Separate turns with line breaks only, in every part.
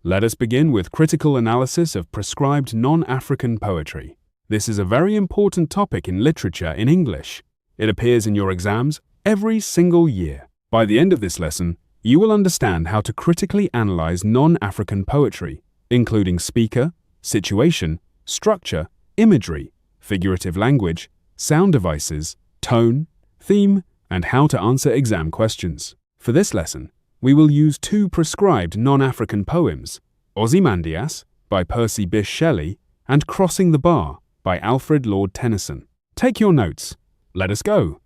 Let us begin with critical analysis of prescribed non-African poetry. This is a very important topic in literature in English. It appears in your exams every single year. By the end of this lesson, you will understand how to critically analyze non-African poetry, including speaker, situation, structure, imagery, figurative language, sound devices, tone, theme, and how to answer exam questions. For this lesson, we will use two prescribed non-African poems, Ozymandias by Percy Bysshe Shelley and Crossing the Bar by Alfred Lord Tennyson. Take your notes. Let us go.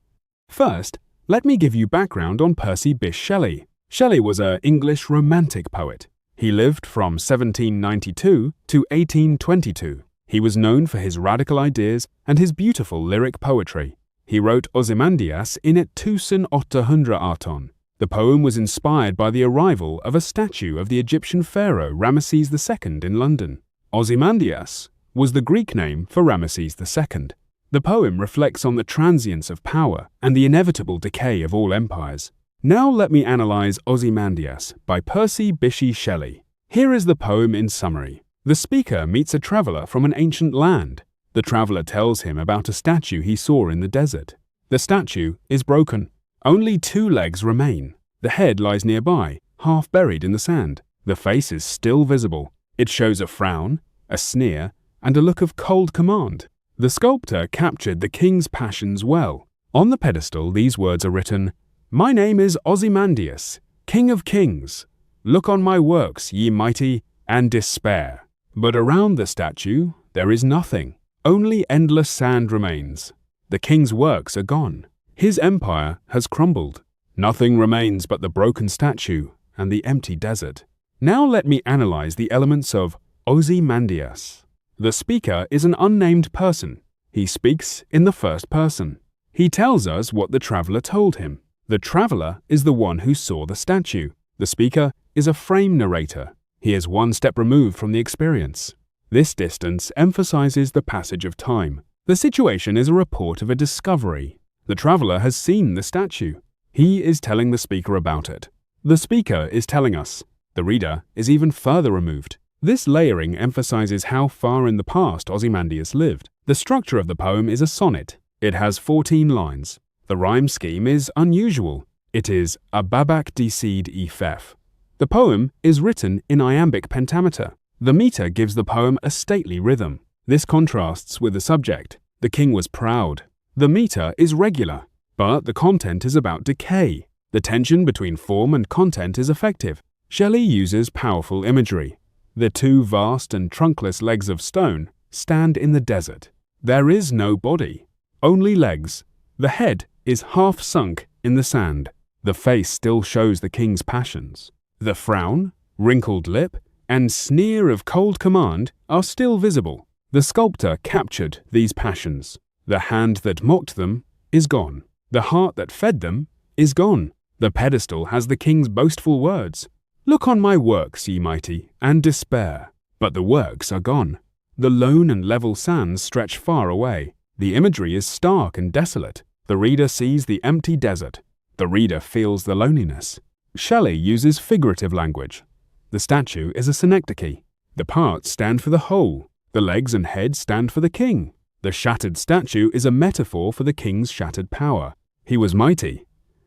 First, let me give you background on Percy Bysshe Shelley. Shelley was an English romantic poet. He lived from 1792 to 1822. He was known for his radical ideas and his beautiful lyric poetry. He wrote Ozymandias in 1818. The poem was inspired by the arrival of a statue of the Egyptian pharaoh Ramesses II in London. Ozymandias was the Greek name for Ramesses II. The poem reflects on the transience of power and the inevitable decay of all empires. Now let me analyze Ozymandias by Percy Bysshe Shelley. Here is the poem in summary. The speaker meets a traveler from an ancient land. The traveler tells him about a statue he saw in the desert. The statue is broken. Only two legs remain. The head lies nearby, half buried in the sand. The face is still visible. It shows a frown, a sneer, and a look of cold command. The sculptor captured the king's passions well. On the pedestal, these words are written, "My name is Ozymandias, King of Kings. Look on my works, ye mighty, and despair." But around the statue, there is nothing. Only endless sand remains. The king's works are gone. His empire has crumbled. Nothing remains but the broken statue and the empty desert. Now let me analyze the elements of Ozymandias. The speaker is an unnamed person. He speaks in the first person. He tells us what the traveler told him. The traveler is the one who saw the statue. The speaker is a frame narrator. He is one step removed from the experience. This distance emphasizes the passage of time. The situation is a report of a discovery. The traveler has seen the statue. He is telling the speaker about it. The speaker is telling us. The reader is even further removed. This layering emphasizes how far in the past Ozymandias lived. The structure of the poem is a sonnet. It has 14 lines. The rhyme scheme is unusual. It is a babak decede e fef. The poem is written in iambic pentameter. The meter gives the poem a stately rhythm. This contrasts with the subject. The king was proud. The meter is regular, but the content is about decay. The tension between form and content is effective. Shelley uses powerful imagery. The two vast and trunkless legs of stone stand in the desert. There is no body, only legs. The head is half sunk in the sand. The face still shows the king's passions. The frown, wrinkled lip, and sneer of cold command are still visible. The sculptor captured these passions. The hand that mocked them is gone. The heart that fed them is gone. The pedestal has the king's boastful words. "Look on my works, ye mighty, and despair." But the works are gone. The lone and level sands stretch far away. The imagery is stark and desolate. The reader sees the empty desert. The reader feels the loneliness. Shelley uses figurative language. The statue is a synecdoche. The parts stand for the whole. The legs and head stand for the king. The shattered statue is a metaphor for the king's shattered power. He was mighty.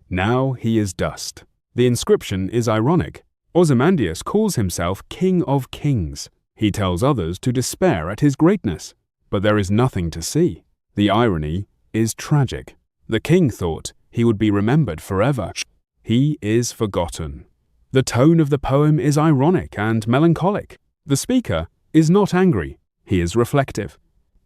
Now he is dust. The inscription is ironic. Ozymandias calls himself King of Kings. He tells others to despair at his greatness, but there is nothing to see. The irony is tragic. The king thought he would be remembered forever. He is forgotten. The tone of the poem is ironic and melancholic. The speaker is not angry. He is reflective.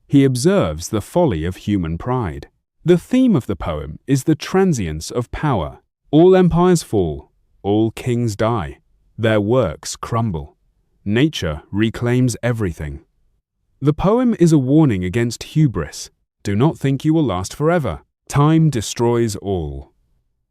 He observes the folly of human pride. The theme of the poem is the transience of power. All empires fall. All kings die. Their works crumble. Nature reclaims everything. The poem is a warning against hubris. Do not think you will last forever. Time destroys all.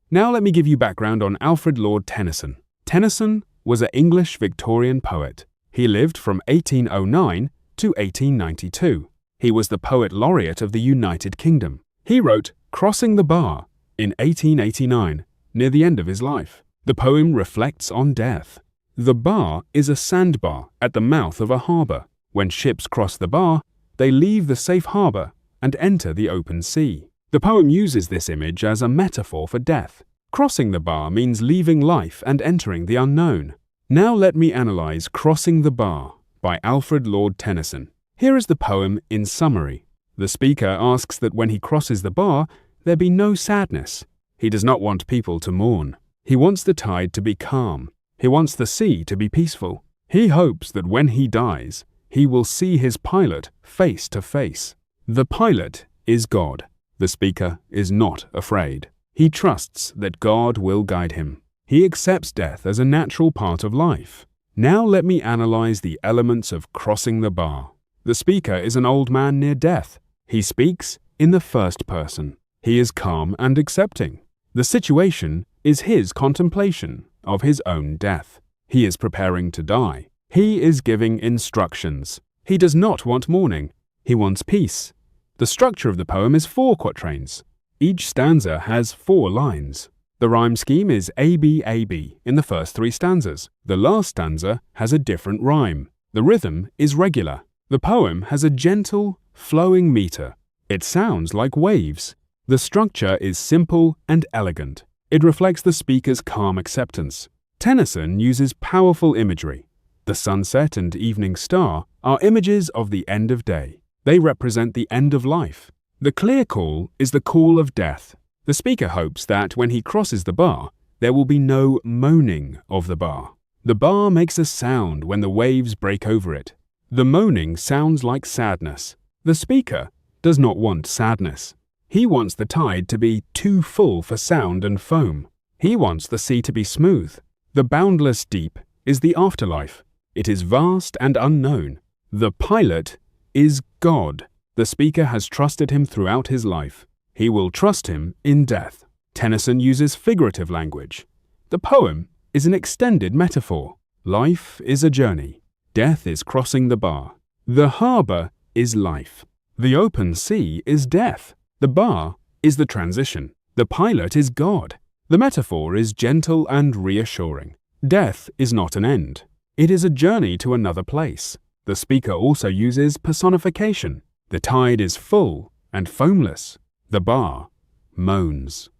Now let me give you background on Alfred Lord Tennyson. Tennyson was an English Victorian poet. He lived from 1809 to 1892. He was the poet laureate of the United Kingdom. He wrote Crossing the Bar in 1889, near the end of his life. The poem reflects on death. The bar is a sandbar at the mouth of a harbor. When ships cross the bar, they leave the safe harbor and enter the open sea. The poem uses this image as a metaphor for death. Crossing the bar means leaving life and entering the unknown. Now let me analyze Crossing the Bar by Alfred Lord Tennyson. Here is the poem in summary. The speaker asks that when he crosses the bar, there be no sadness. He does not want people to mourn. He wants the tide to be calm. He wants the sea to be peaceful. He hopes that when he dies, he will see his pilot face to face. The pilot is God. The speaker is not afraid. He trusts that God will guide him. He accepts death as a natural part of life. Now let me analyze the elements of Crossing the Bar. The speaker is an old man near death. He speaks in the first person. He is calm and accepting. The situation is his contemplation of his own death. He is preparing to die. He is giving instructions. He does not want mourning. He wants peace. The structure of the poem is 4 quatrains. Each stanza has 4 lines. The rhyme scheme is A-B-A-B in the first 3 stanzas. The last stanza has a different rhyme. The rhythm is regular. The poem has a gentle, flowing meter. It sounds like waves. The structure is simple and elegant. It reflects the speaker's calm acceptance. Tennyson uses powerful imagery. The sunset and evening star are images of the end of day. They represent the end of life. The clear call is the call of death. The speaker hopes that when he crosses the bar, there will be no moaning of the bar. The bar makes a sound when the waves break over it. The moaning sounds like sadness. The speaker does not want sadness. He wants the tide to be too full for sound and foam. He wants the sea to be smooth. The boundless deep is the afterlife. It is vast and unknown. The pilot is God. The speaker has trusted him throughout his life. He will trust him in death. Tennyson uses figurative language. The poem is an extended metaphor. Life is a journey. Death is crossing the bar. The harbor is life. The open sea is death. The bar is the transition. The pilot is God. The metaphor is gentle and reassuring. Death is not an end. It is a journey to another place. The speaker also uses personification. The tide is full and foamless. The bar moans.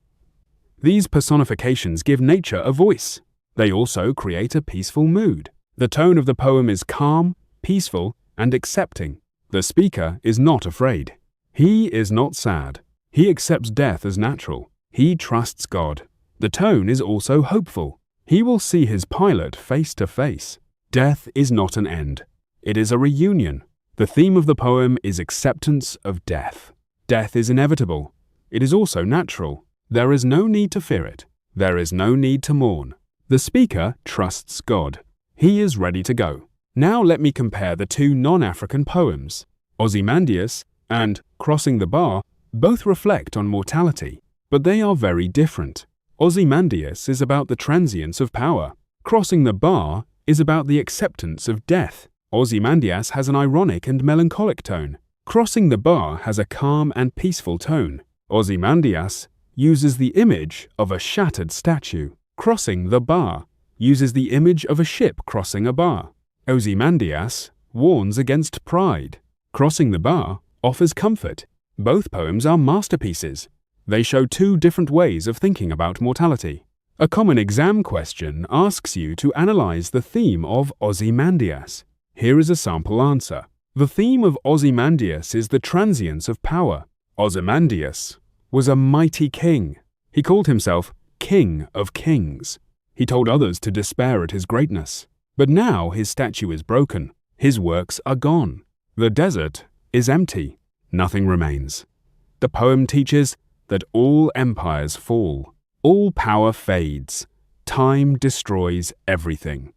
These personifications give nature a voice. They also create a peaceful mood. The tone of the poem is calm, peaceful, and accepting. The speaker is not afraid. He is not sad. He accepts death as natural. He trusts God. The tone is also hopeful. He will see his pilot face to face. Death is not an end. It is a reunion. The theme of the poem is acceptance of death. Death is inevitable. It is also natural. There is no need to fear it. There is no need to mourn. The speaker trusts God. He is ready to go. Now let me compare the 2 non-African poems. Ozymandias and Crossing the Bar both reflect on mortality, but they are very different. Ozymandias is about the transience of power. Crossing the Bar is about the acceptance of death. Ozymandias has an ironic and melancholic tone. Crossing the Bar has a calm and peaceful tone. Ozymandias uses the image of a shattered statue. Crossing the Bar uses the image of a ship crossing a bar. Ozymandias warns against pride. Crossing the Bar offers comfort. Both poems are masterpieces. They show 2 different ways of thinking about mortality. A common exam question asks you to analyze the theme of Ozymandias. Here is a sample answer. The theme of Ozymandias is the transience of power. Ozymandias was a mighty king. He called himself King of Kings. He told others to despair at his greatness. But now his statue is broken. His works are gone. The desert is empty. Nothing remains. The poem teaches that all empires fall. All power fades. Time destroys everything.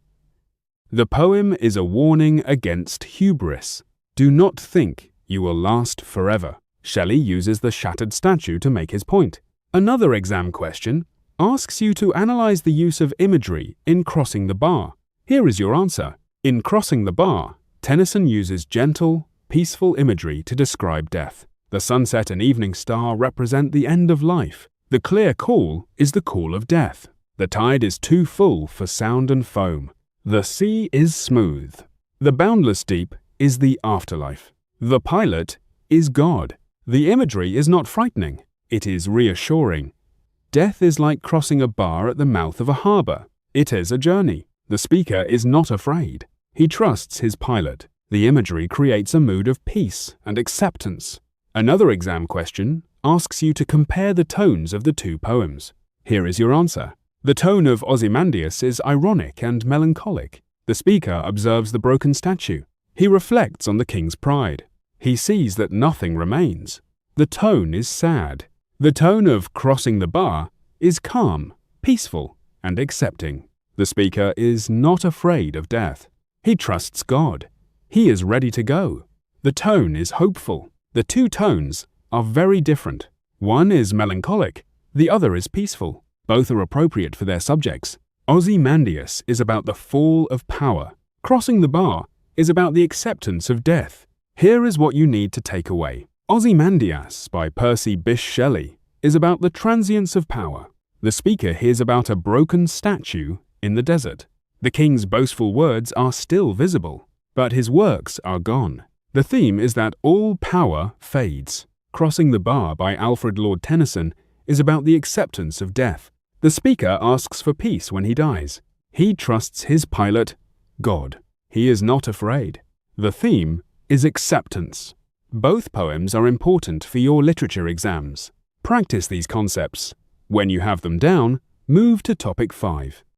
The poem is a warning against hubris. Do not think you will last forever. Shelley uses the shattered statue to make his point. Another exam question asks you to analyze the use of imagery in Crossing the Bar. Here is your answer. In Crossing the Bar, Tennyson uses gentle, peaceful imagery to describe death. The sunset and evening star represent the end of life. The clear call is the call of death. The tide is too full for sound and foam. The sea is smooth. The boundless deep is the afterlife. The pilot is God. The imagery is not frightening. It is reassuring. Death is like crossing a bar at the mouth of a harbor. It is a journey. The speaker is not afraid. He trusts his pilot. The imagery creates a mood of peace and acceptance. Another exam question asks you to compare the tones of the two poems. Here is your answer. The tone of Ozymandias is ironic and melancholic. The speaker observes the broken statue. He reflects on the king's pride. He sees that nothing remains. The tone is sad. The tone of Crossing the Bar is calm, peaceful, and accepting. The speaker is not afraid of death. He trusts God. He is ready to go. The tone is hopeful. The two tones are very different. One is melancholic, the other is peaceful. Both are appropriate for their subjects. Ozymandias is about the fall of power. Crossing the Bar is about the acceptance of death. Here is what you need to take away. Ozymandias by Percy Bysshe Shelley is about the transience of power. The speaker hears about a broken statue in the desert. The king's boastful words are still visible, but his works are gone. The theme is that all power fades. Crossing the Bar by Alfred Lord Tennyson is about the acceptance of death. The speaker asks for peace when he dies. He trusts his pilot, God. He is not afraid. The theme is acceptance. Both poems are important for your literature exams. Practice these concepts. When you have them down, move to topic 5.